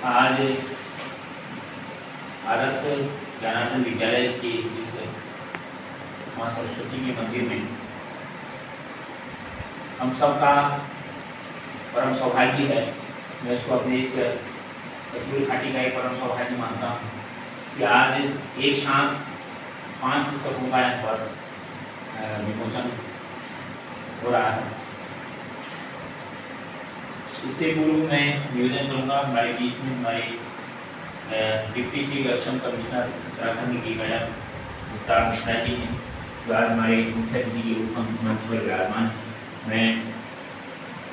आज आदर्श ज्ञानानंद विद्यालय के इस माँ सरस्वती के मंदिर में हम सबका परम सौभाग्य है। मैं इसको अपने इस कचूरी घाटी का एक परम सौभाग्य मानता हूँ कि आज एक साथ 5 पुस्तकों का यहाँ पर विमोचन हो रहा है। इससे पूर्व मैं निवेदन करूँगा हमारे बीच में हमारे deputy chief election commissioner Uttarakhand की मैडम मुख्तार मिश्रा जी हैं, जो आज हमारे मुख्य अतिथि के रूप में मंच पर विराजमान। मैं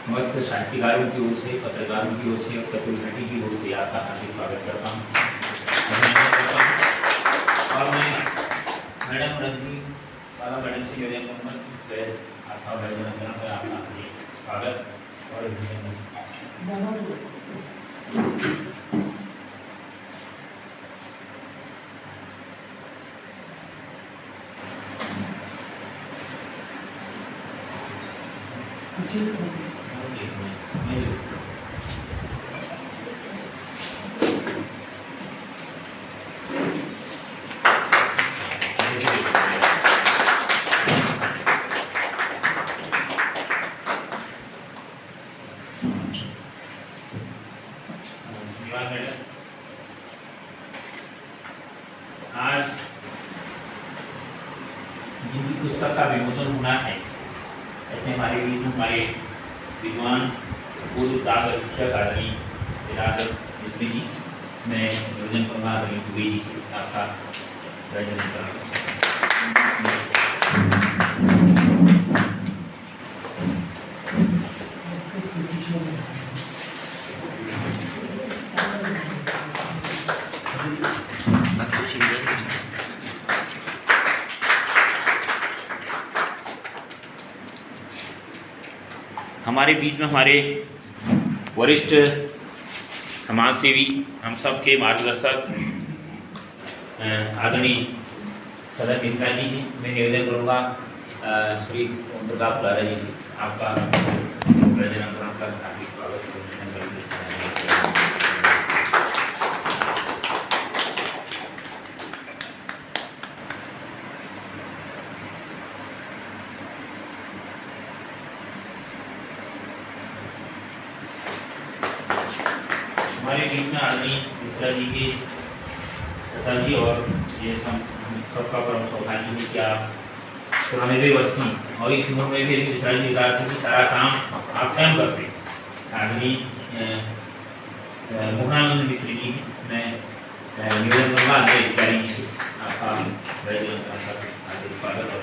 समस्त साहित्यकारों की ओर से, पत्रकारों की ओर से और कचूरी घाटी की ओर से आपका हार्दिक स्वागत करता हूँ। और मैं मैडम रजनी बाला मैडम से निवेदन करूँगा कि आपका अभिनंदन कर आपका स्वागत और आज जिनकी पुस्तक का विमोचन होना है, ऐसे हमारे बीच में हमारे विद्वान पूर्व डाक अधीक्षक आदरणीय विराट मिश्री जी, मैं निवेदन करूँगा आदरणीय दुबे जी से आपका निवेदन करूँगा। हमारे बीच में हमारे वरिष्ठ समाजसेवी, हम सब के मार्गदर्शक आदरणीय सदन मिश्रा जी हैं। मैं निवेदन करूँगा श्री ओम प्रकाश लारा जी से आपका प्रजनन का हार्दिक स्वागत हमारे बीच में आदरणीय मिश्रा जी के चाचा जी, और ये सबका परम सौभाग्य है कि आप 94 वर्षीय और इस उम्र में भी मिश्रा जी बता रहे कि सारा काम आप स्वयं करते। आदरणीय मोहनानंद मिश्री जी, मैं निवेदन करूँगा अधिकारी जी से आपका स्वागत और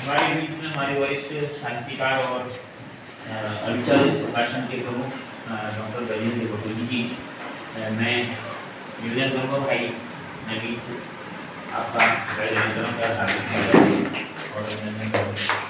हमारे बीच में हमारे वरिष्ठ साहित्यकार और अविचल प्रकाशन के प्रमुख डॉक्टर गजेंद्र भटोली जी, मैं निवेदन करूँगा भाई नवीन से आपका निवेदन का हार्दिक और अभिनंदन करूँगा।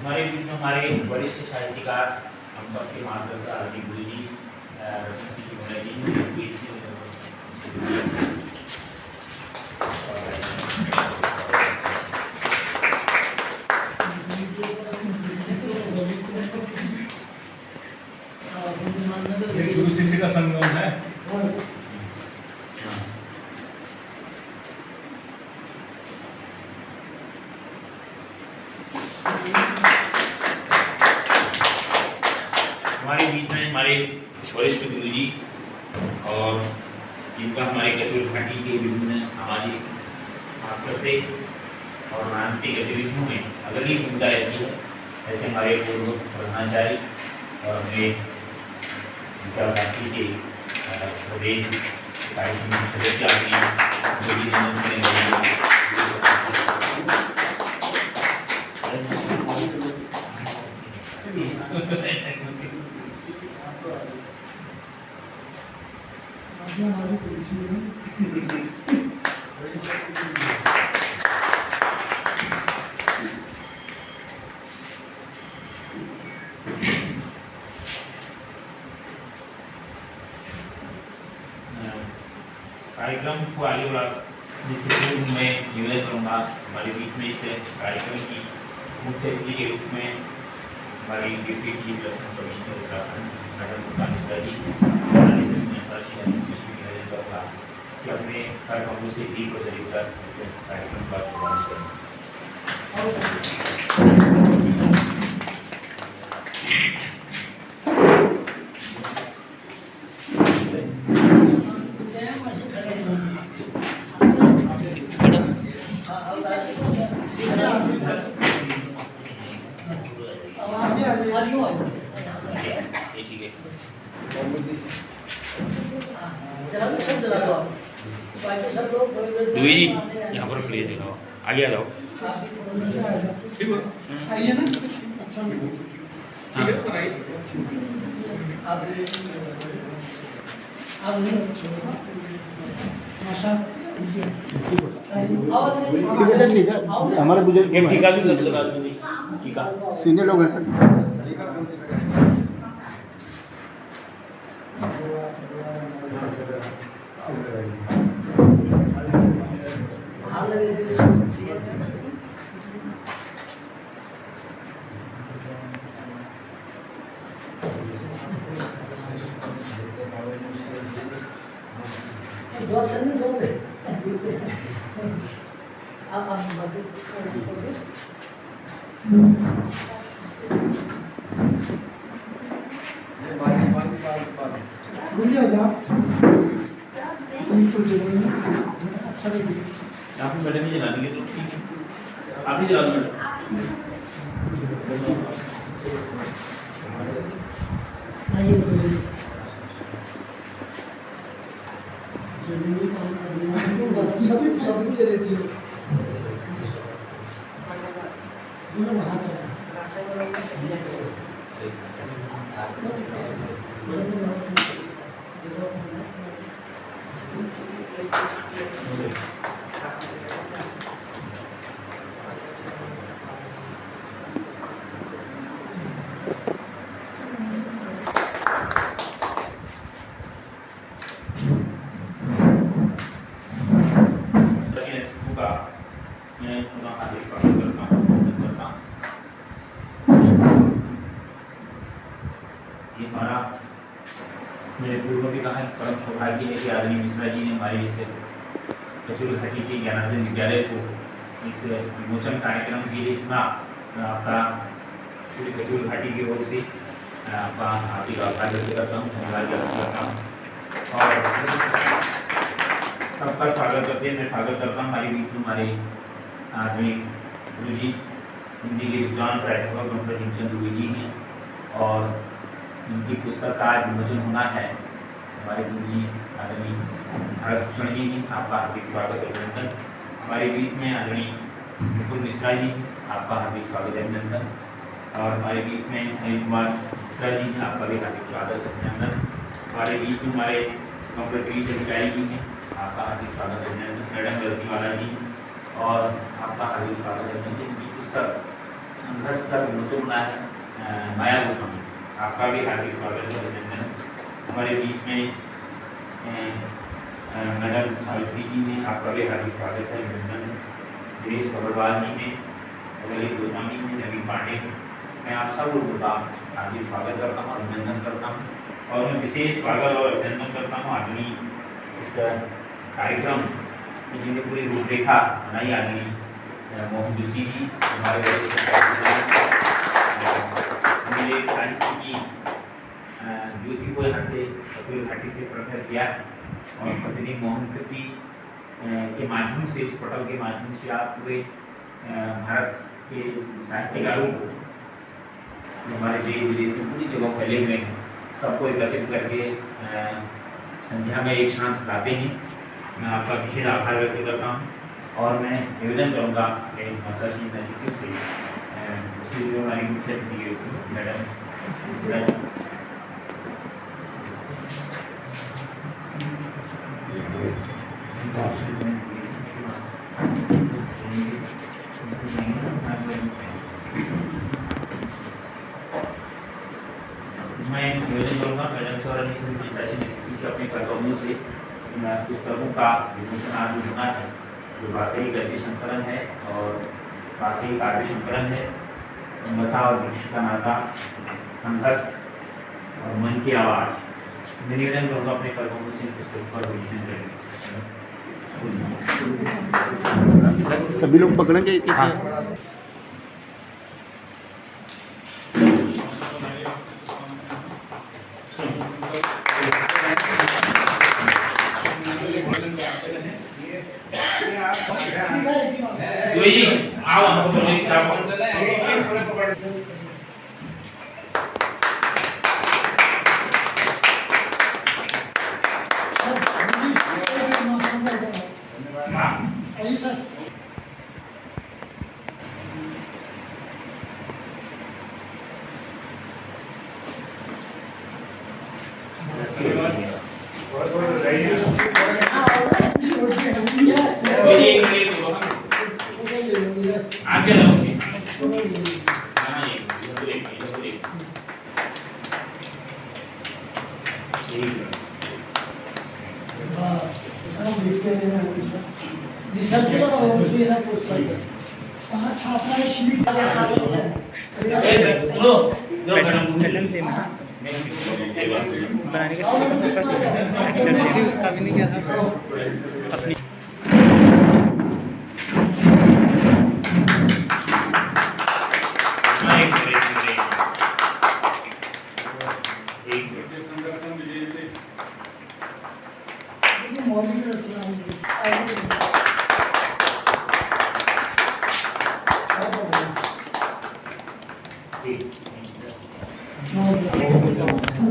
हमारे बीच में हमारे वरिष्ठ साहित्यकार, हम सबके मार्गदर्शक आदरणीय गुरु जी दूसरी का संगम है। हमारे बीच में हमारे वरिष्ठ गुरु जी और जिनका हमारे कचूरी घाटी के विभिन्न सामाजिक, सांस्कृतिक और राजनीतिक गतिविधियों में अग्रणी भूमिका रहती है, ऐसे हमारे पूर्व प्रधानाचार्य और हमारे विद्या भारती के प्रदेश कार्य समिति सदस्य कार्यक्रम को आगे बढ़ा जिससे मैं निवेदन करूँगा हमारे बीच में इस कार्यक्रम की मुख्य अतिथि के रूप में हमारी deputy chief election commissioner Uttarakhand madam Sultan Mishra ji निवेदन करूँगा कि अपने कार्यक्रमों से दीप और जलीकर इस कार्यक्रम का शुभारंभ करें। दुई जी यहाँ पर प्लीज दिखाओ, आगे आ जाओ। ठीक है, आइए ना। अच्छा ठीक है, आइए। आप नहीं हमारे बुजुर्ग एक टीका भी कर लगा दो, टीका सीनियर लोग हैं सर। आप ही मैडम ही जला देंगे तो ठीक है, आप ही जला दो मैडम। सभी ले लेती हूँ। ये हमारा मेरे पूर्व में कहा परम सौभाग्य है कि आदरणीय मिश्रा जी ने हमारे इस कचूर घाटी के ज्ञानार्जन विद्यालय को इस विमोचन कार्यक्रम के लिए चुना। मैं आपका पूरी कचूर घाटी की ओर से आपका हार्दिक आभार व्यक्त करता हूँ, धन्यवाद व्यक्त करता हूँ और सबका स्वागत करते हैं। मैं स्वागत करता हूँ हमारे बीच में हमारे आदरणीय गुरु जी हिंदी के विद्वान प्राध्यापक डॉक्टर हिमचंद दुबे जी हैं और इनकी पुस्तक का विमोचन होना है। हमारे गुरु जी आदरणीय भारत भूषण जी हैं, आपका हार्दिक स्वागत अभिनंदन। हमारे बीच में आदरणीय मुकुल मिश्रा जी, आपका हार्दिक स्वागत अभिनंदन और हमारे बीच में अनिल कुमार मिश्रा जी हैं, आपका भी हार्दिक स्वागत अभिनंदन। हमारे बीच में हमारे डॉक्टर कृष्ण अधिकारी जी हैं, आपका हार्दिक स्वागत अभिनंदन। मैडम रजनीवाला जी और आपका हार्दिक स्वागत अभिनंदन। इनकी पुस्तक संघर्ष का विमोचन होना है माया गोस्वामी, आपका भी हार्दिक स्वागत है अभिनंदन। हमारे बीच में मैडम सावित्री जी ने, आपका भी हार्दिक स्वागत है अभिनंदन। दिनेश अग्रवाल जी ने, ललित गोस्वामी ने, नवीन पांडे, मैं आप सब लोगों का हार्दिक स्वागत करता हूँ, अभिनंदन करता हूँ और मैं विशेष स्वागत और अभिनंदन करता हूँ आदरणीय इस कार्यक्रम की जिन्हें पूरी रूपरेखा बनाई आदरणीय मोहन जोशी जी, हमारे साहित्य की ज्योति को यहाँ से कपिल घाटी से प्रखर किया और पत्नी मोहन कृति के माध्यम से, इस पटल के माध्यम से आप पूरे भारत के साहित्यकारों को हमारे देश विदेश में पूरी जगह फैले हुए हैं, सबको एकत्रित करके संध्या में एक साथ लाते हैं। मैं आपका विशेष आभार व्यक्त करता हूँ और मैं निवेदन करूँगा माता श्री नजीक से हमारी मुख्य अतिथि मैडम मैं निवेदन करूँगा मैडम से और अपने कर्तव्यों से पुस्तकों का विमोचन आज होना है, जो वाकई गद्य संकलन है और वाकई काव्य संकलन है। मथा और वृक्ष का नाता, संघर्ष और मन की आवाज़। मैं निवेदन करूँगा अपने कर्तव्यों से पुस्तक पर विमोचन करें। सभी लोग पकड़ेंगे हाँ। आओ हम आगे लो। उसका भी नहीं किया था अपनी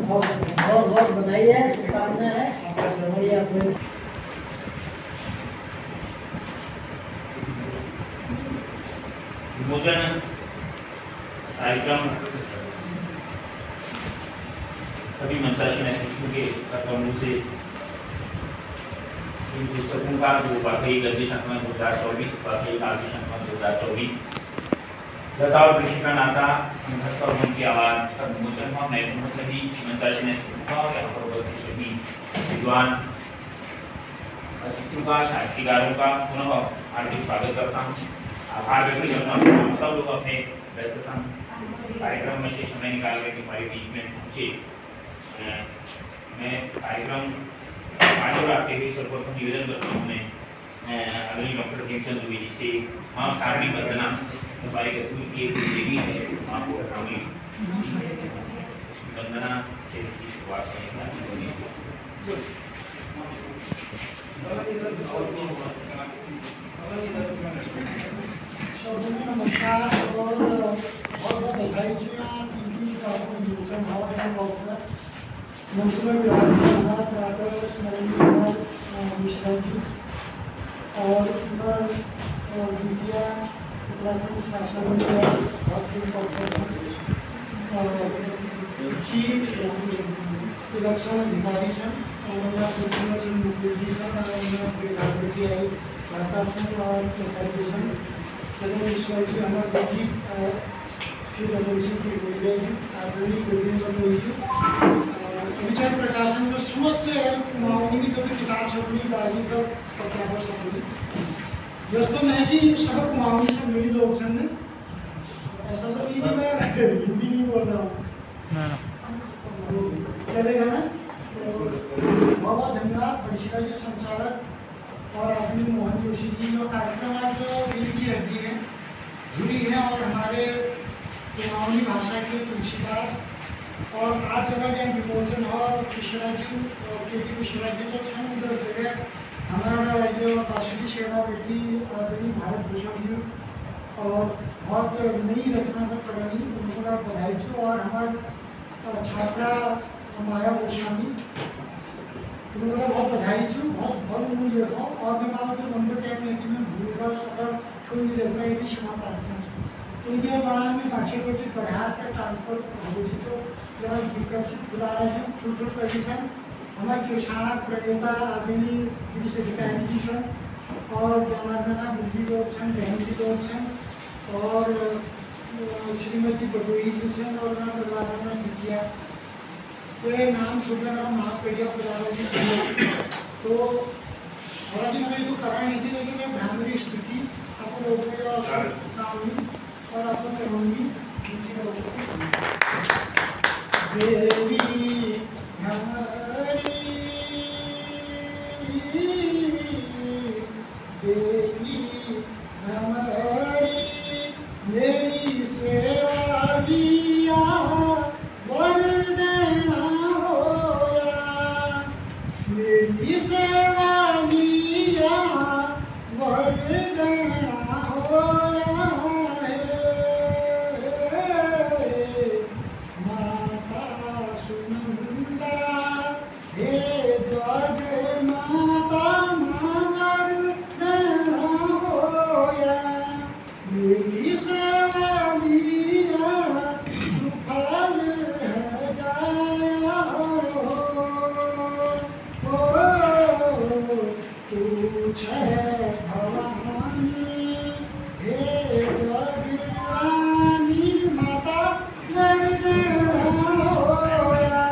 बहुत बधाई है, शुभकामना है। विमोचन कार्यक्रम सभी मंचासी नेतृत्व के कर्तव्यों से इन पुस्तकों का जो वाकई गद्य संकलन 2024, वाकई काव्य संकलन 2024, लता और वृक्ष का नाता, संघर्ष और मन की आवाज़ का विमोचन हुआ। मैं उन सभी मंचासी नेतृत्व और यहाँ पर उपस्थित सभी विद्वान अतिथियों का, साहित्यकारों का पुनः हार्दिक स्वागत करता हूँ। आभार व्यक्त करता हूँ हम सब लोग अपने व्यस्तता कार्यक्रम में से समय निकाल करके हमारे बीच में पहुँचे। मैं कार्यक्रम आगे बढ़ाते हुए सर्वप्रथम निवेदन करता हूँ मैं आदरणीय डॉक्टर प्रेमचंद द्विवेदी से माँ कारणी वंदना हमारे कसूर की एक देवी है, माँ को वंदना से शुरुआत करेंगे। नमस्कार और बहुत बधाई मिश्रा जी और उत्तराखंड शासन चीफ इलेक्शन अधिकारी सर और सदन ईश्वर जी हमारे जी विचार प्रकाशन जो समस्त कुमाऊनी जो भी किताब छपी बाजी का प्रत्यावर छपी दोस्तों नहीं कि सब कुमाऊनी से मिली लोग सन ऐसा तो नहीं कि मैं हिंदी नहीं बोल रहा हूँ, चलेगा ना। तो बहुत धन्यवाद परिषदा जी संचालक और आदमी मोहन जोशी जी जो कार्यक्रम आज जो दिल की हड्डी है जुड़ी है और हमारे कुमाऊनी भाषा के तुलसीदास और आज जगह विमोचन और कृष्णा जी के कृष्णा जी तो छन उधर जगह हमारा जो बासुकी सेवा बेटी आदरणीय भारत भूषण जी और बहुत नई रचना सब करेंगी, उनको बधाई छो। और हमारे छात्रा माया गोस्वामी, उनको बहुत बधाई छो, बहुत बहुत उन्होंने लिखा। और मैं बाबा जो नंबर टाइम है कि मैं भूलकर सफर छोड़ दी जगह है कि क्षमा प्रार्थना। तो ये दौरान में बाकी को पढ़ार पर ट्रांसफर हो तो जरा विकसित खुला रहे हैं छोटे कंडीशन हमारे किसान प्रणेता आदरणीय पुलिस अधिकारी जी सन और ज्ञानार्जना बुद्धि लोग सन, बहन जी लोग सन और श्रीमती बटोई जी सन और ना परिवार में किया ये नाम सुनकर हम माफ करिए खुदा जी। तो हालांकि मैंने जो करना नहीं थी लेकिन मैं ब्राह्मणी स्थिति आपको लोगों और आपको चरणों देवी हमारी देवी हमारी मेरी सेवा लिया वरदाना होया मेरी सेवा लिया वरदाना होया माता सुनंदा हे जग माता वरदाना होया मेरी सेवा लिया सुफल है जाया तू छे भवानी हे जगरानी माता वरदाना होया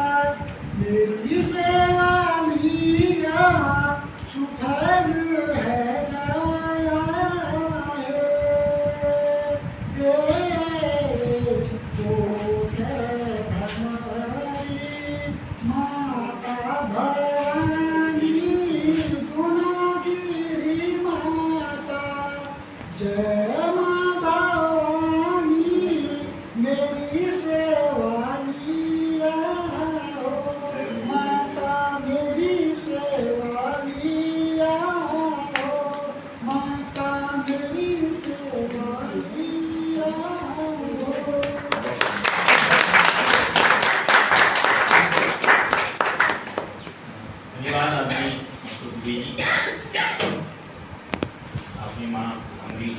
मेरी सेवा लिया सुफल है जाया माता भवानी गुणगिरी माता जय माँ भवानी मेरी सेवा लिया हो माता मेरी सेवा लिया हो माता मेरी सेवा लिया हो। धन्यवाद आदरणीय जी अपनी माँ हमारी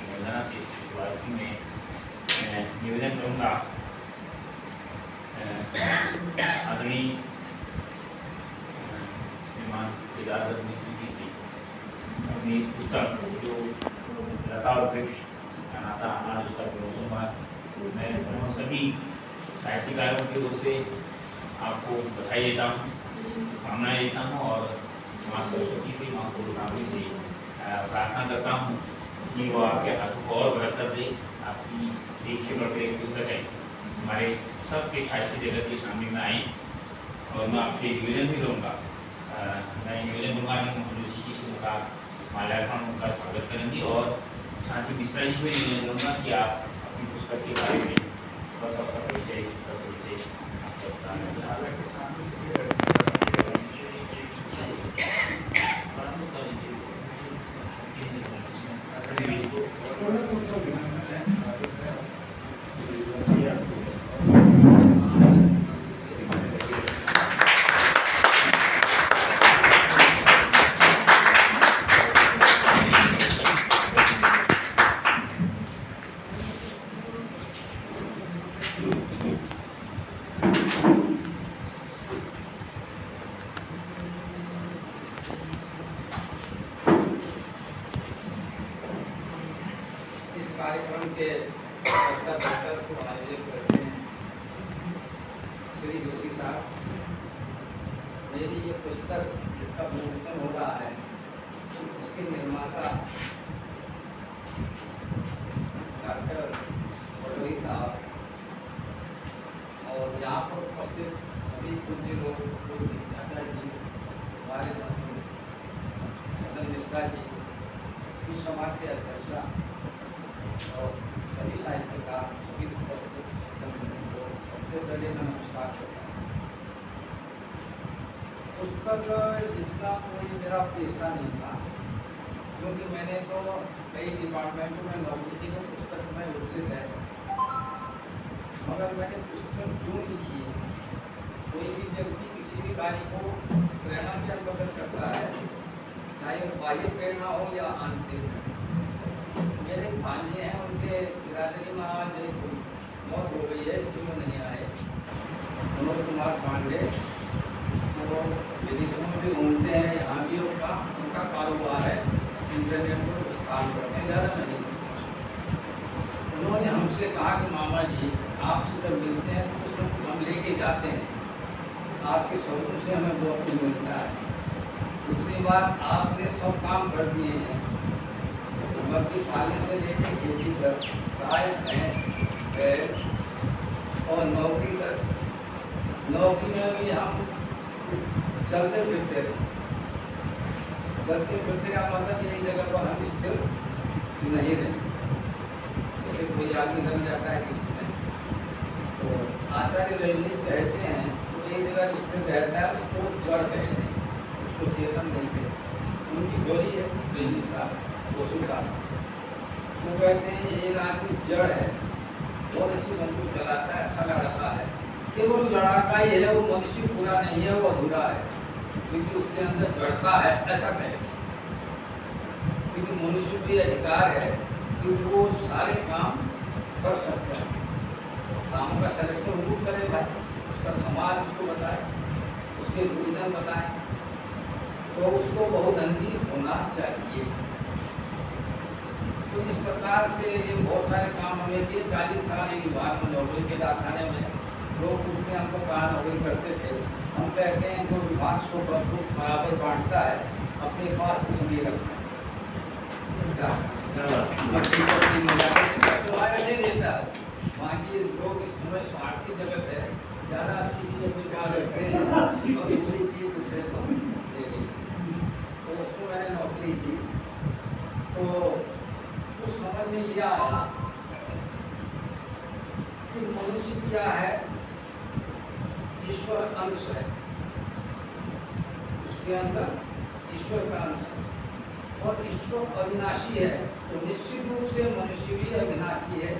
वंदना से शुरुआत में मैं निवेदन करूँगा आदरणीय श्रीमान केदारदत्त मिश्र जी से अपनी इस पुस्तक जो लता और वृक्ष का नाता अनाज उसका विमोचन हुआ मैं उन सभी साहित्यकारों की ओर से आपको बधाई देता हूँ, कामनाएं देता हूँ और माँ सरस्वती से माँ पूर्णमावी से प्रार्थना करता हूँ कि वो आपके हाथों को और बेहतर दे। आपकी एक से बढ़कर एक पुस्तक है हमारे सबके साहित्य जगत के सामने में आए और मैं आपसे निवेदन भी करूँगा, मैं निवेदन करूँगा कि जोशी जी से उनका माल्यार्पण उनका स्वागत करेंगे और साथ ही मिश्रा जी से भी निवेदन करूँगा कि आप अपनी पुस्तक के बारे में बस आपका परिचय इस कार्यक्रम के बैठक को आयोजित करते हैं श्री जोशी साहब। मेरी ये पुस्तक जिसका विमोचन हो रहा है उसके निर्माता डॉक्टर बटोई साहब और यहाँ पर उपस्थित सभी पूज्य लोग, पूज्य चाचा जी, हमारे बंधु छदन मिश्रा जी, इस समाज के अध्यक्षा और सभी साहित्यकार, सभी उपस्थित सज्जन को सबसे पहले मैं नमस्कार करता हूँ। पुस्तक लिखना कोई मेरा पेशा नहीं था क्योंकि मैंने तो कई डिपार्टमेंटों में नौकरी की, तो पुस्तक में उद्धृत है, मगर मैंने पुस्तक क्यों लिखी है? कोई भी व्यक्ति किसी भी कार्य को प्रेरणा से प्रकट करता है, चाहे वो बाह्य प्रेरणा हो या आंतरिक प्रेरणा। मेरे भांजे हैं, उनके बिरादरी में आज एक मौत हो गई है, इसलिए वो नहीं आए, मनोज कुमार पांडे। वो विदेशों में भी घूमते हैं, यहाँ भी उनका कारोबार है, इंटरनेट पर कुछ काम करते हैं, ज़्यादा नहीं। उन्होंने हमसे कहा कि मामा जी, आपसे जब मिलते हैं तो कुछ न कुछ हम लेके जाते हैं, आपके शब्दों से हमें बहुत कुछ मिलता है। दूसरी बात, आपने सब काम कर दिए हैं, बकरी पालने से लेकर खेती तक, गाय भैंस बैल और नौकरी तक। नौकरी में भी हम चलते फिरते रहे, चलते फिरते का मतलब यही जगह पर हम स्थिर नहीं रहे। जैसे कोई आदमी लग जाता है किसी में, तो आचार्य रजनीश कहते हैं तो एक जगह स्थिर रहता है, उसको जड़ कहते हैं, उसको चेतन नहीं कहते। उनकी जोड़ी है रजनीश साहब, कोसू साहब, वो कहते हैं एक आदमी जड़ है, बहुत अच्छी बंदूक चलाता है, अच्छा लड़ाता है, केवल लड़ाका ही है, वो मनुष्य पूरा नहीं है, वो अधूरा है, क्योंकि उसके अंदर जड़ता है, ऐसा कहे। क्योंकि मनुष्य को ये अधिकार है कि वो सारे काम कर सकता है, काम का सिलेक्शन वो करे भाई, उसका समाज उसको बताए, उसके गुरुजन बताए, तो उसको बहुदंडी होना चाहिए। तो इस प्रकार से ये बहुत सारे काम हमें किए। 40 साल एक विभाग में नौकरी के कारखाने में लोग पूछते हैं हमको कहाँ नौकरी करते थे, हम कहते हैं जो विभाग को कुछ बराबर बांटता है, अपने पास कुछ नहीं रखता नहीं देता। बाकी लोग इस समय स्वार्थी जगत है, ज़्यादा अच्छी चीज़ अपने पास रखते हैं और बुरी चीज़ दूसरे को दे दी। तो उसमें मैंने नौकरी की, तो उस समझ में यह आया कि मनुष्य क्या है, ईश्वर अंश है, उसके अंदर ईश्वर का अंश है, और ईश्वर अविनाशी है, तो निश्चित रूप से मनुष्य भी अविनाशी है।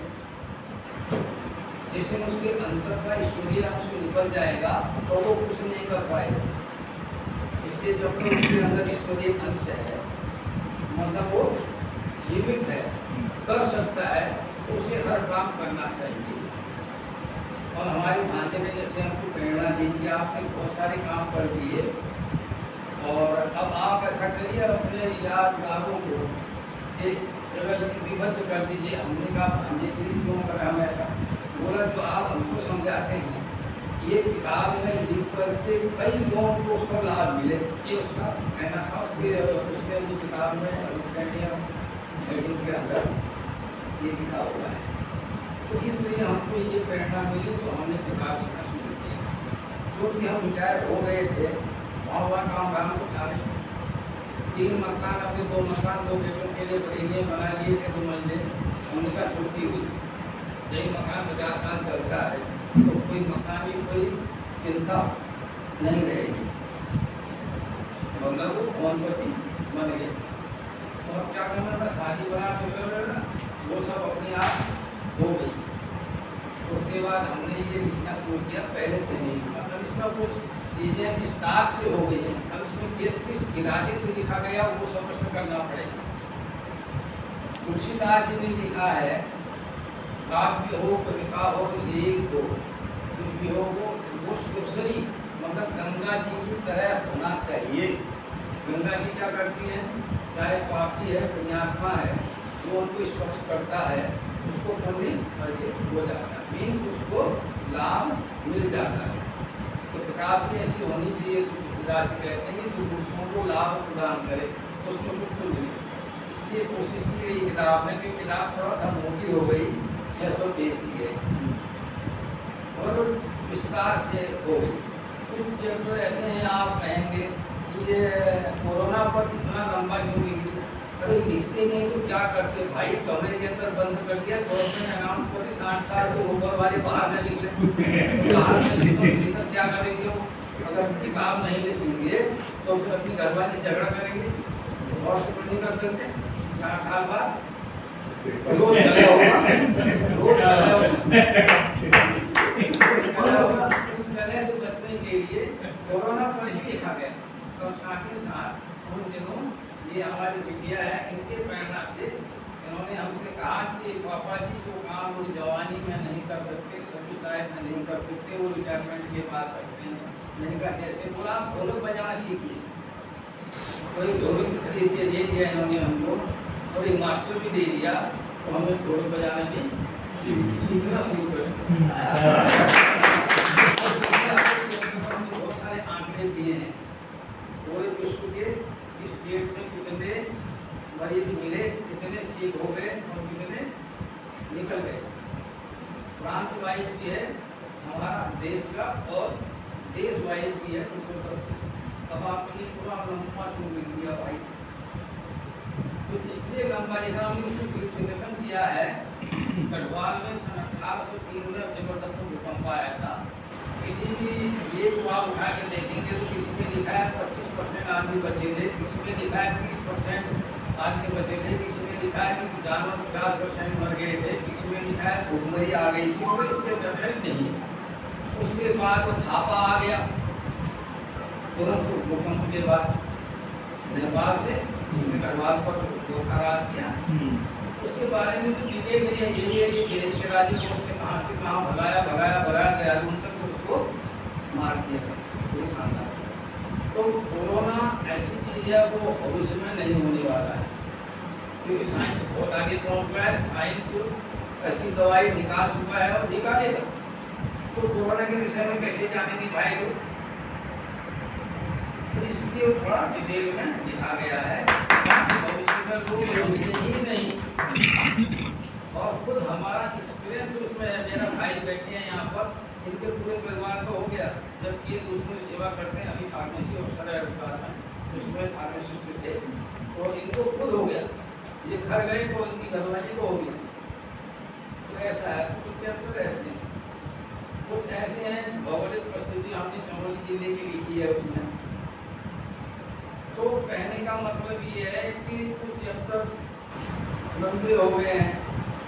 जैसे उसके अंदर का ईश्वरीय अंश निकल जाएगा तो वो कुछ नहीं कर पाएगा। इसलिए जब तक उसके अंदर ईश्वरीय अंश है, मतलब वो जीवित है, कर सकता है, तो उसे हर काम करना चाहिए। और हमारे भांजे में जैसे हमको प्रेरणा दी कि आपने बहुत सारे काम कर दिए, और अब आप ऐसा करिए, अपने यादगारों को एक जगह लिपिबद्ध कर दीजिए। हमने कहा भांजे से क्यों करें हम ऐसा? बोला जो आप हमको समझाते हैं, ये किताब में लिख करके कई लोगों को उसका लाभ मिले, ये उसका कहना था। उसके वो किताब में हेडिंग के अंदर ये लिखा हुआ है। तो इसलिए हमको ये प्रेरणा मिली, तो हमने किताब लिखना शुरू किया। जो कि हम रिटायर हो गए थे, वहाँ काम राम को था नहीं। 3 मकान, अपने 2 मकान 2 बेटों के लिए बरेलियाँ बना लिए थे, 2 मंजिले। हमने कहा छुट्टी हुई, यही मकान 50 साल चलता है, तो कोई मकान की कोई चिंता नहीं रहेगी, मतलब वो कौनपति बन गए। और क्या करना था, शादी बना वगैरह वो सब अपने आप हो गई। उसके बाद हमने ये लिखना शुरू किया, पहले से नहीं लिखा। अब इसमें कुछ चीज़ें विस्तार से हो गई हैं, अब इसमें किस इरादे से लिखा गया वो स्पष्ट करना पड़ेगा। तुलसीदास जी ने लिखा है, काव्य हो, कविता हो, लेख हो, कुछ भी हो, वो सुरसरी मतलब गंगा जी की तरह होना चाहिए। गंगा जी क्या करती हैं, चाहे पापी है, पुण्यात्मा है, जो उनको स्पर्श करता है उसको पुण्य अर्जित हो जाता है, मीन्स उसको लाभ मिल जाता है। तो किताब भी ऐसी होनी चाहिए, तुलसीदास जी कहते हैं कि जो दूसरों को लाभ प्रदान करे उसको कुछ तो मिले। इसलिए कोशिश की गई किताब में, कि किताब थोड़ा सा मोटी हो गई, 600 पेज की है और विस्तार से हो गई। कुछ चैप्टर ऐसे हैं आप कहेंगे कि ये कोरोना पर इतना लंबा क्यों लिख दिया? अरे लिखते नहीं तो क्या करते भाई, कमरे के अंदर बंद कर दिया, गवर्नमेंट अनाउंस कर दी 60 साल से ऊपर वाले बाहर न निकले, बाहर से निकल क्या करेंगे वो? अगर किताब नहीं लिखेंगे तो फिर अपनी घरवाली से झगड़ा करेंगे, तो नहीं कर सकते 60 साल बाद रोज गले होगा, रोज गले होगा। इस गले से बचने के लिए कोरोना पर ही लिखा गया। तो साथ ही साथ उन दिनों ये हमारी बिटिया है, इनके प्रेरणा से इन्होंने हमसे कहा कि पापा जी सो काम वो जवानी में नहीं कर सकते, 26 लाइफ में नहीं कर सकते, वो रिटायरमेंट के बाद करते हैं। मैंने कहा जैसे बोला आप ढोलक बजाना सीखिए। तो एक ढोलक खरीद के दे दिया इन्होंने हमको, और एक मास्टर भी दे दिया, तो हमें ढोलक बजाना भी सीखना शुरू कर बहुत सारे आंकड़े दिए हैं पूरे विश्व के इस डेट में कितने मरीज मिले, कितने ठीक हो गए और कितने निकल गए। प्रांत वाइज भी है हमारा देश का, और देश वाइज भी है 210%। अब आपने पूरा लंबा क्यों लिख दिया भाई? तो इसलिए लंबा लिखा, हमने उसको क्लिफिकेशन दिया है। गढ़वाल में सन 1803 में जबरदस्त भूकंप आया था। किसी भी ये को आप उठा के देखेंगे तो किसी में लिखा है 25% आदमी बचे थे, किसी में लिखा है 30% आदमी बचे थे, किसी में लिखा है कि जानवर 50% मर गए थे, किसी में लिखा है भूखमरी आ गई थी। तो इसके बगैर नहीं। उसके बाद वो छापा आ गया तुरंत भूकंप के बाद नेपाल से गढ़वाल पर धोखा राज किया। उसके बारे में तो डिटेल नहीं है, ये के राज्य को उसने कहाँ से कहाँ भगाया देहरादून तक उसको मार दिया पूरे खानदान। तो कोरोना ऐसी चीज़ है वो भविष्य में नहीं होने वाला है, क्योंकि साइंस बहुत आगे पहुँच गया है। साइंस ऐसी दवाई निकाल चुका है और निकालेगा। तो कोरोना के विषय में कैसे जानेंगे भाई लोग? तो इसलिए थोड़ा डिटेल में लिखा गया है, भविष्य में लोग समझे ही नहीं। और खुद हमारा एक्सपीरियंस उसमें है। मेरा भाई बैठे हैं यहाँ पर, इनके पूरे परिवार को हो गया, जब ये दूसरों की सेवा करते हैं। अभी फार्मेसी अफसर है अस्पताल में, उसमें फार्मासिस्ट थे, तो इनको खुद हो गया। ये घर गए तो इनकी घरवाली को हो गया। तो ऐसा है, कुछ चैप्टर ऐसे हैं, कुछ ऐसे हैं। भौगोलिक परिस्थिति हमने चमोली जिले की लिखी है उसमें। तो कहने का मतलब ये है कि कुछ चैप्टर लंबे हो गए हैं,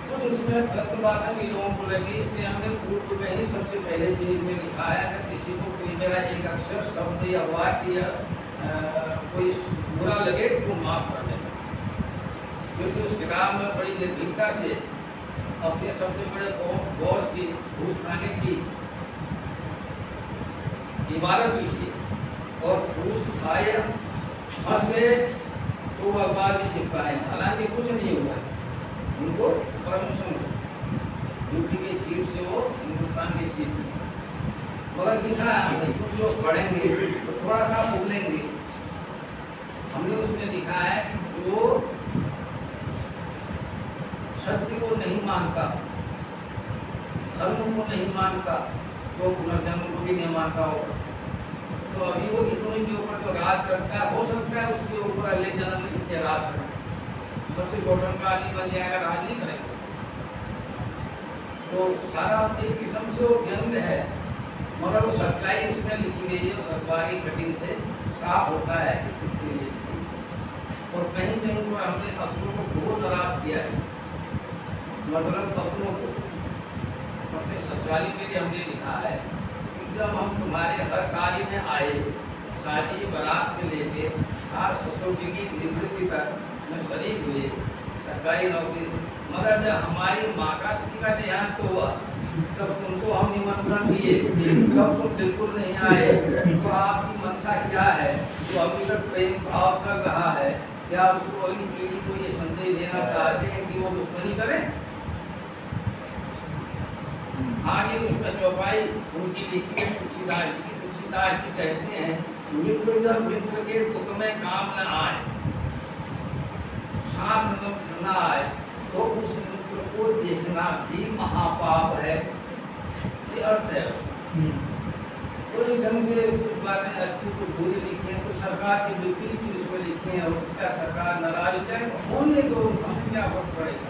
कुछ उसमें गलत बातें भी लोगों को लगी, इसलिए हमने पूर्व में ही सबसे पहले पेज में लिखा है। अगर किसी को कोई मेरा एक अक्षर शब्द या वाक्य या कोई बुरा लगे तो माफ़ कर देना, क्योंकि उस किताब में बड़ी निर्भीकता से अपने सबसे बड़े बॉस की घूस खाने की इबारत लिखी, और घूस खाए फंस गए तो वो अखबार भी चिपकाए। हालांकि कुछ नहीं हुआ, उनको प्रमोशन यूपी के चीफ से वो हिंदुस्तान के चीफ में, मगर लिखा है हमने, जो पढ़ेंगे तो थोड़ा सा भूलेंगे। हमने उसमें लिखा है कि जो सत्य को नहीं मानता, धर्म को नहीं मानता, तो पुनर्जन्म को भी नहीं मानता होगा। तो अभी वो इतने के ऊपर जो राज करता है, हो सकता है उसके ऊपर अगले जन्म में इतने राज करें, सबसे गौतम का आदमी बन जाएगा, राज नहीं करेंगे। तो सारा एक किस्म से वो व्यंग है, मगर वो सच्चाई उसमें लिखी गई है। उस अखबार की कटिंग से साफ होता है कि किसके लिए लिखी है। और कहीं कहीं पर हमने अपनों को बहुत नाराज किया है, मतलब अपनों को अपने ससुराली के लिए हमने लिखा है कि जब हम तुम्हारे हर कार्य में आए, शादी बारात से लेके सास ससुर जी की निवृत्ति तक में शरीक हुए सरकारी नौकरी से, मगर जब हमारी माताश्री का देहांत हुआ तब तुमको हम निमंत्रण दिए, तब तुम बिल्कुल नहीं आए। तो आपकी मंशा क्या है? जो अभी तक प्रेम भाव चल रहा है, क्या उसको अगली पीढ़ी को ये संदेश देना चाहते हैं कि वो दुश्मनी करें? आगे उसमें चौपाई उनकी लिखी है तुलसीदास जी की। तुलसीदास जी कहते हैं, मित्र जब मित्र के दुख में काम न आए, साथ न आए, तो उस मित्र को देखना भी महापाप है। ये अर्थ है उसका। तो एक ढंग से कुछ बातें अच्छी कुछ बुरी लिखी हैं, कुछ सरकार के विपरीत भी उसमें लिखी हैं। हो सकता है सरकार नाराज हो जाए, तो होने दो, हमें क्या फर्क पड़ेगा?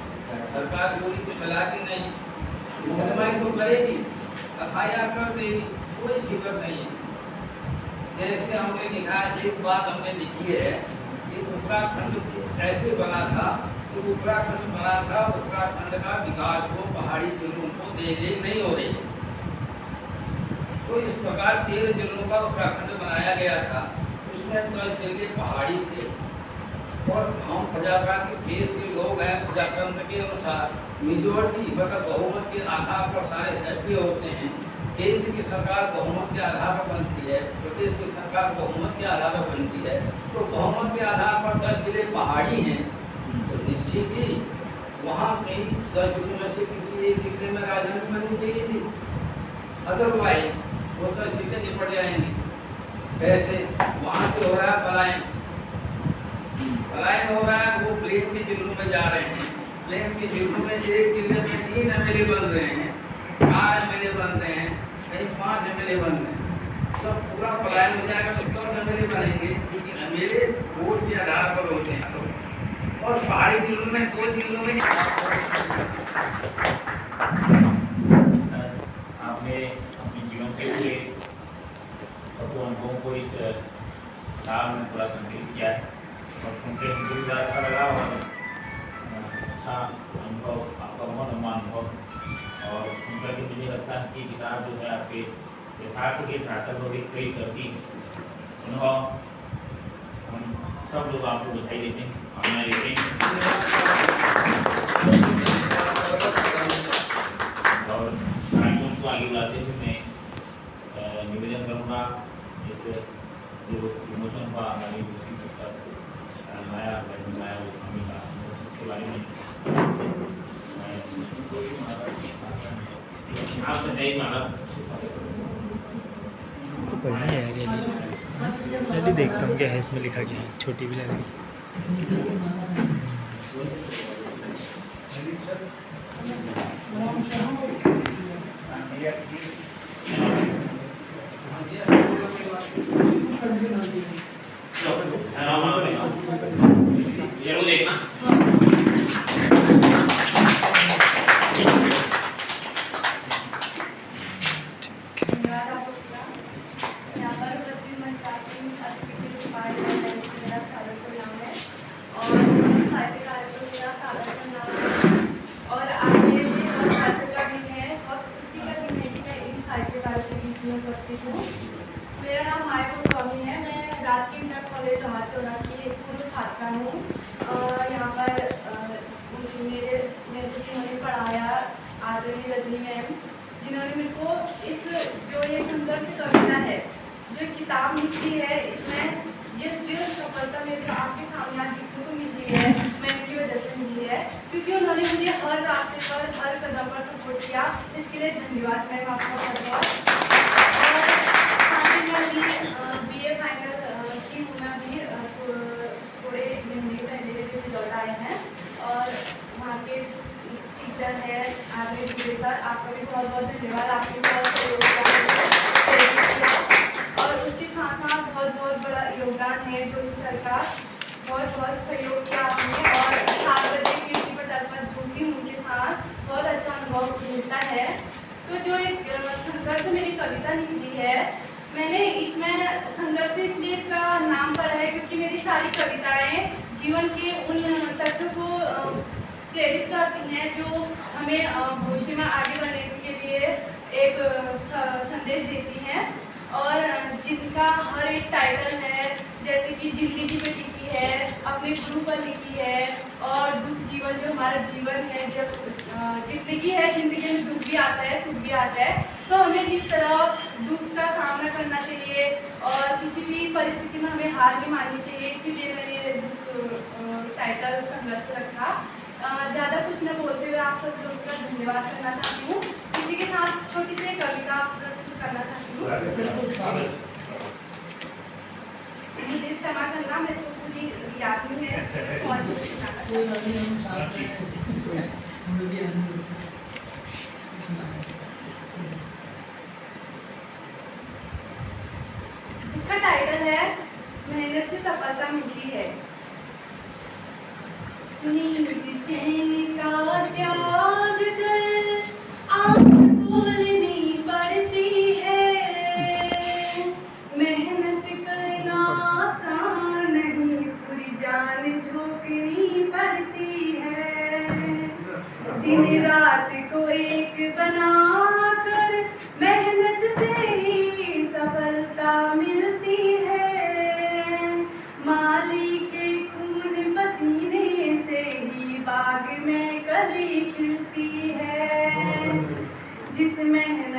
सरकार गोली तो चलाती नहीं, मुकदमा तो करेगी, FIR कर देगी, कोई फिक्र नहीं है। जैसे हमने लिखा है, एक बात हमने लिखी है कि कि उत्तराखंड ऐसे बना था कि उत्तराखंड बना था, उत्तराखंड का विकास को पहाड़ी जिलों को दे नहीं हो रही है। तो इस प्रकार 13 जिलों का उत्तराखंड बनाया गया था। उसमें 10 जिले पहाड़ी थे और हम प्रजातंत्र के देश के लोग हैं। प्रजातंत्र के अनुसार मेजोरिटी मतलब बहुमत के आधार पर सारे फैसले होते हैं। केंद्र की सरकार बहुमत के आधार पर बनती है, प्रदेश की सरकार बहुमत के आधार पर बनती है। तो बहुमत के आधार पर 10 जिले पहाड़ी हैं, तो निश्चित ही वहाँ कहीं 10 जिलों में से किसी एक जिले में राजधानी बननी चाहिए थी। अदरवाइज वो 10 जिले निपट जाएंगे। वैसे वहाँ से हो रहा है पलायन हो रहा है। वो प्लेन के जिलों में जा रहे हैं। प्लेन के जिलों में एक जिले में 3 MLA बन रहे हैं, 4 MLA बन रहे हैं, कहीं 5 MLA बन रहे हैं। सब पूरा पलायन हो जाएगा तो 10 MLA बनेंगे, क्योंकि MLA वोट के आधार पर होते हैं। और पहाड़ी जिलों में 2 जिलों में आपने अपने जीवन के लिए तो अनुभवों को इस साल में पूरा संकलित किया है और सुनकर मुझे भी ज़्यादा अच्छा लगा और अच्छा अनुभव, आपका मनोरमा अनुभव। और सुनकर के मुझे लगता है कि किताब जो है आपके यथार्थ के छात्र लोग एक कई करती अनुभव हम सब लोग आपको दिखाई देते हैं, हमारे देते हैं। और कार्यक्रम को आगे बढ़ाते हुए मैं निवेदन करूँगा इस जो विमोचन हुआ हमारी दूसरी पुस्तक माया गोस्वामी का, उसके बारे में आप बताइए। मानव पढ़नी है रैली देखता हूँ क्या है इसमें लिखा गया है, छोटी भी लग रही। जरूर देखना। मेरा नाम माया गोस्वामी है। मैं राजकीय इंटर कॉलेज लोहारचौरा की एक पूर्व छात्रा हूँ। यहाँ पर मेरे को जिन्होंने पढ़ाया आदरणीय रजनी मैम, जिन्होंने मेरे को इस जो ये संघर्ष कविता है, जो किताब लिखी है, इसमें ये जो सफलता मेरे को आपके सामने आज देखने को मिल रही है, मैम की वजह से मिली है, क्योंकि उन्होंने मुझे हर रास्ते पर हर कदम पर सपोर्ट किया। इसके लिए धन्यवाद मैम आपका बहुत। BA फाइनल की हूँ मैं अभी, थोड़े महीने पहले मेरे रिजल्ट आए हैं और वहाँ के टीचर हैं आगे सर, आपका भी बहुत बहुत धन्यवाद। आपने बहुत सहयोग किया और उसके साथ साथ बहुत बहुत बड़ा योगदान है जोशी सर का, बहुत बहुत सहयोग किया आपने। और 7 बजे कीर्ति पटल पर जुड़ती हूँ उनके साथ, बहुत अच्छा अनुभव मिलता है। तो जो एक संघर्ष मेरी कविता निकली है, मैंने इसमें संघर्ष इसलिए इसका नाम पड़ा है क्योंकि मेरी सारी कविताएं जीवन के उन तथ्यों को प्रेरित करती हैं जो हमें भविष्य में आगे बढ़ने के लिए एक संदेश देती हैं और जिनका हर एक टाइटल है, जैसे कि जिंदगी पे लिखी है, अपने गुरु पर लिखी है और दुख जीवन जो हमारा जीवन है, जब जिंदगी है, जिंदगी में दुख भी आता है सुख भी आता है, तो हमें किस तरह दुख का सामना करना चाहिए और किसी भी परिस्थिति में हमें हार नहीं माननी चाहिए। इसीलिए मैंने बुक टाइटल संघर्ष रखा। ज़्यादा कुछ न बोलते हुए आप सब लोगों का धन्यवाद करना चाहती हूँ। किसी के साथ छोटी सी कविता प्रस्तुत करना चाहती हूँ। मुझे क्षमा करना, मेरे को पूरी याद नहीं है कौन जिसका टाइटल है मेहनत से सफलता मिलती है। नींद चैन का त्याग कर आँख खोलनी पड़ती है, मेहनत करना आसान नहीं, पूरी जान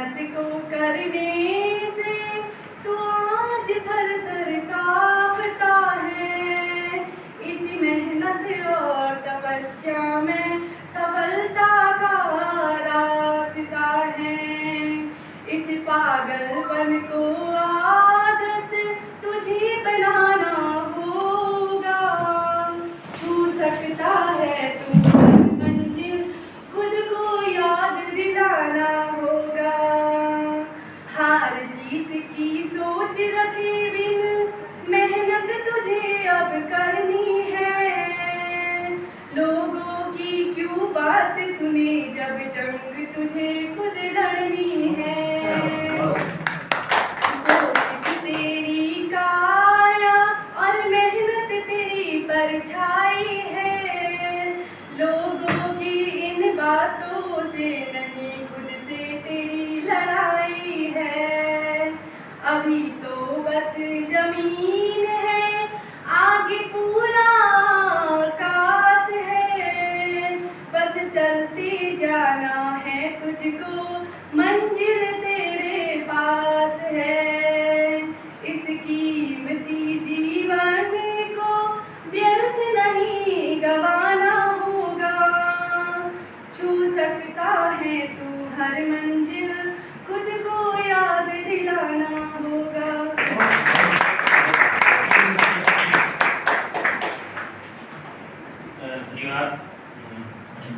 मेहनत को करने से तू आज थर थर कांपता है। इसी मेहनत और तपस्या में सफलता का रास्ता है। इस पागलपन को आदत तुझे बनाना होगा। छू सकता है तू हर मंजिल, खुद को याद दिलाना होगा। हार जीत की सोच रखे बिन मेहनत तुझे अब करनी है। लोगों की क्यों बात सुने जब जंग तुझे खुद लड़नी है। कोशिश तेरी काया और मेहनत तेरी परछाई है। लोगों की इन बातों से नहीं, खुद से तेरी लड़ाई है। अभी तो बस जमीन है, आगे पूरा आकाश है। बस चलते जाना है तुझको, मंजिल तेरे पास है। इस कीमती जीवन को व्यर्थ नहीं गवाना होगा। छू सकता है तू हर मंजिल, खुद को याद दिलाना होगा। धन्यवाद।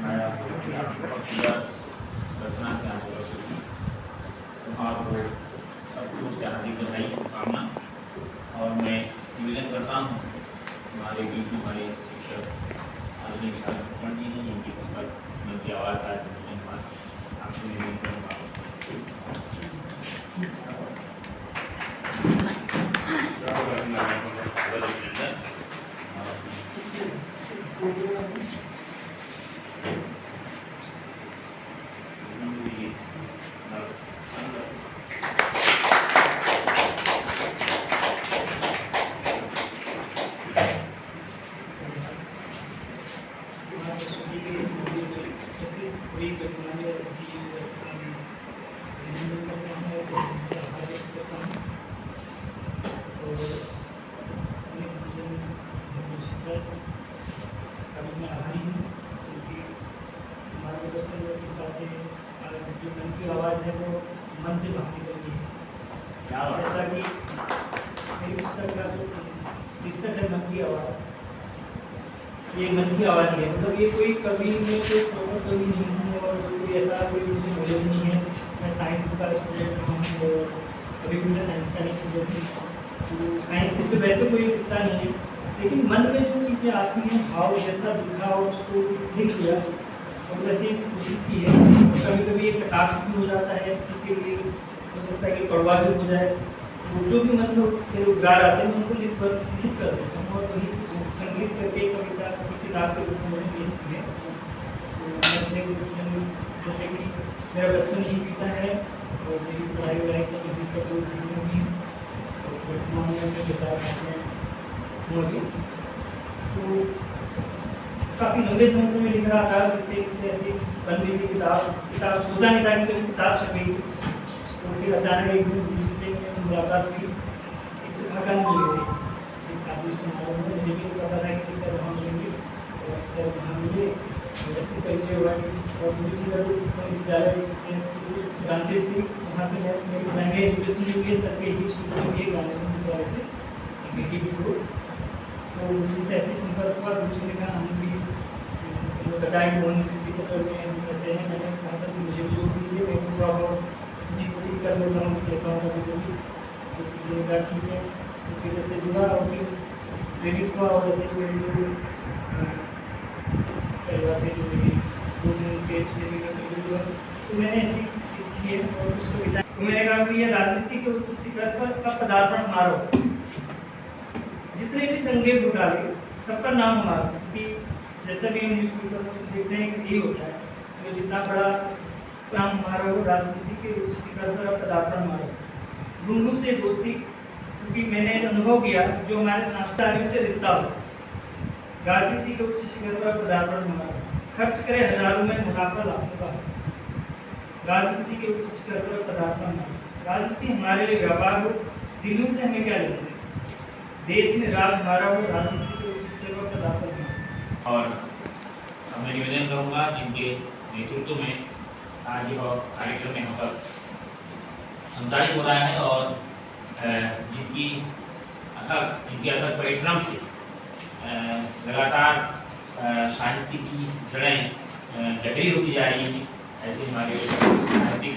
मैं आपको बहुत सुंदर रचना के आंदोलन की आपको सबको से हार्दिक बधाई शुभकामना। और मैं निवेदन करता हूँ हमारे बीच में हमारे शिक्षक आदरणीय कृष्ण जी हैं, जिनकी पुस्तक मन की आवाज़ का आपसे निवेदन करूँगा। जो मन की आवाज़ है वो मन से बाहर निकलती है। जैसा कि मेरी पुस्तक का जो शीर्षक है मन की आवाज़, ये मन की आवाज़ है। मतलब ये कोई कवि में कोई प्रॉपर कवि नहीं हूँ और कोई ऐसा कोई मुझे नॉलेज नहीं है। मैं साइंस का स्टूडेंट हूँ और अभी भी मैं साइंस का नहीं स्टूडेंट हूँ, तो साइंस से वैसे कोई किस्सा नहीं है। लेकिन मन में जो चीज़ें आती हैं, भाव जैसा दिखा और उसको लिख लिया और वैसे ही कोशिश की है। कभी कभी एक कटाक्ष भी हो जाता है, किसी के लिए हो सकता है कि कड़वा भी हो जाए। तो जो भी मन में मेरे उद्गार आते हैं उनको लिख कर देता हूँ और वही संगीत करके कविता कभी किताब के रूप में मैंने पेश की है। तो मैं अपने जैसे कि मेरा बचपन ही बीता है और मेरी पढ़ाई वढ़ाई से कभी का कोई नहीं हुई और वर्तमान में अपने किताब में होगी। तो काफ़ी लंबे समय से मैं लिख रहा था, ऐसी बन रही थी किताब सोचा नहीं था कि किताब छपेगी। तो फिर अचानक एक दिन जिससे मुलाकात हुई, इत्तेफाकन मिली हुई शादी समारोह में। मुझे भी पता था कि सर वहाँ मिलेंगे और सर वहाँ मिले और ऐसे परिचय हुआ। और मुझे का जो विद्यालय ब्रांचेज थी वहाँ से मेरी महंगे एजुकेशन हुई है सर के ही स्कूल से हुई है, ग्रामीण विद्यालय से के को। तो मुझे से ऐसे संपर्क हुआ, मुझे ने कहा हम भी बताया कि मोहन पत्र में ऐसे हैं। मैंने कहा सर मुझे भी जोड़ दीजिए, मैं थोड़ा बहुत डिपोटी कर लेता हूँ, कहता हूँ कभी कभी। तो मुझे कहा ठीक है। तो फिर ऐसे जुड़ा और फिर प्रेरित हुआ और ऐसे मेरी जो परिवार के जो मेरी 2 दिन पेट से भी प्रेरित हुआ। तो मैंने ऐसी की है और उसको बताया। तो मैंने कहा कि ये राजनीति के उच्च शिखर पर का पदार्पण हमारा, जितने भी दंगे घोटाले सबका नाम हमारा, क्योंकि जैसा भी हम न्यूज़पेपर में देखते हैं कि यही होता है। तो जितना बड़ा काम हमारा हो, राजनीति के उच्च शिखर पर पदार्पण हमारा। गुंडों से दोस्ती, क्योंकि मैंने अनुभव किया जो हमारे सांस्कृतिक से रिश्ता हो। राजनीति के उच्च शिखर पर पदार्पण हमारा। खर्च करे हजारों में मुनाफा लाखों का, राजनीति के उच्च स्तर पर पदार्पण है। राजनीति हमारे लिए व्यापार हो, दिनों से हमें क्या लेना है, देश में राज हमारा हो, राजनीति के उच्च स्तर पर पदार्पण है। और अब मैं निवेदन करूँगा जिनके नेतृत्व में आज यह कार्यक्रम यहाँ पर संचालित हो रहा है और जिनके अथक परिश्रम से लगातार साहित्य की जड़ें गहरी होती जा रही हैं, ऐसे हमारे साहित्यिक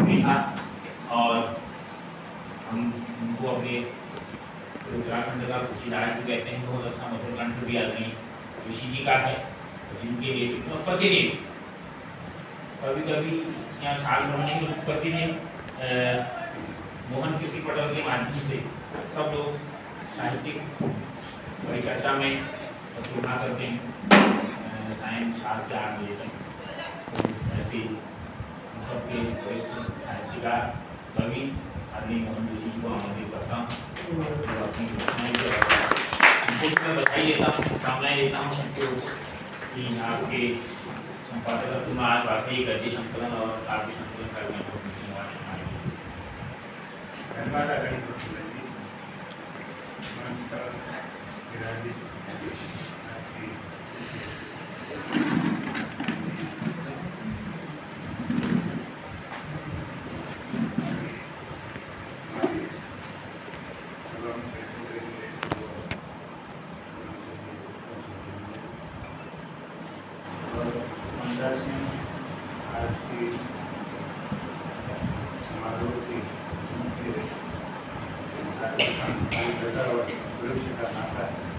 मेधा और हम उनको अपने उत्तराखंड का खुशीराज भी कहते हैं, बहुत अच्छा मधुर कंठ भी आदमी ऋषि जी का है, जिनके नेतृत्व में प्रतिदिन कभी कभी यहाँ साल भर में प्रतिदिन मोहन कीर्ति पटल के माध्यम से सब लोग साहित्यिक परिचर्चा में तुलना करते हैं सायं 7 से 8 बजे तक। ऐसे हम सबके वरिष्ठ साहित्यकार कवि आदमी मोहन जोशी जी को आमंत्रित करता हूँ और अपनी उनको मैं बधाई देता हूँ, शुभकामनाएँ देता हूँ सबको कि आपके संपादक में आज वाकई गद्य संकलन और काव्य संकलन करने को मिलने वाले हमारे धन्यवाद आदरणीय प्रोफेसर जी, नमस्कार विराज जी, आज की समारोह की मुख्य और भविष्य का नाता है।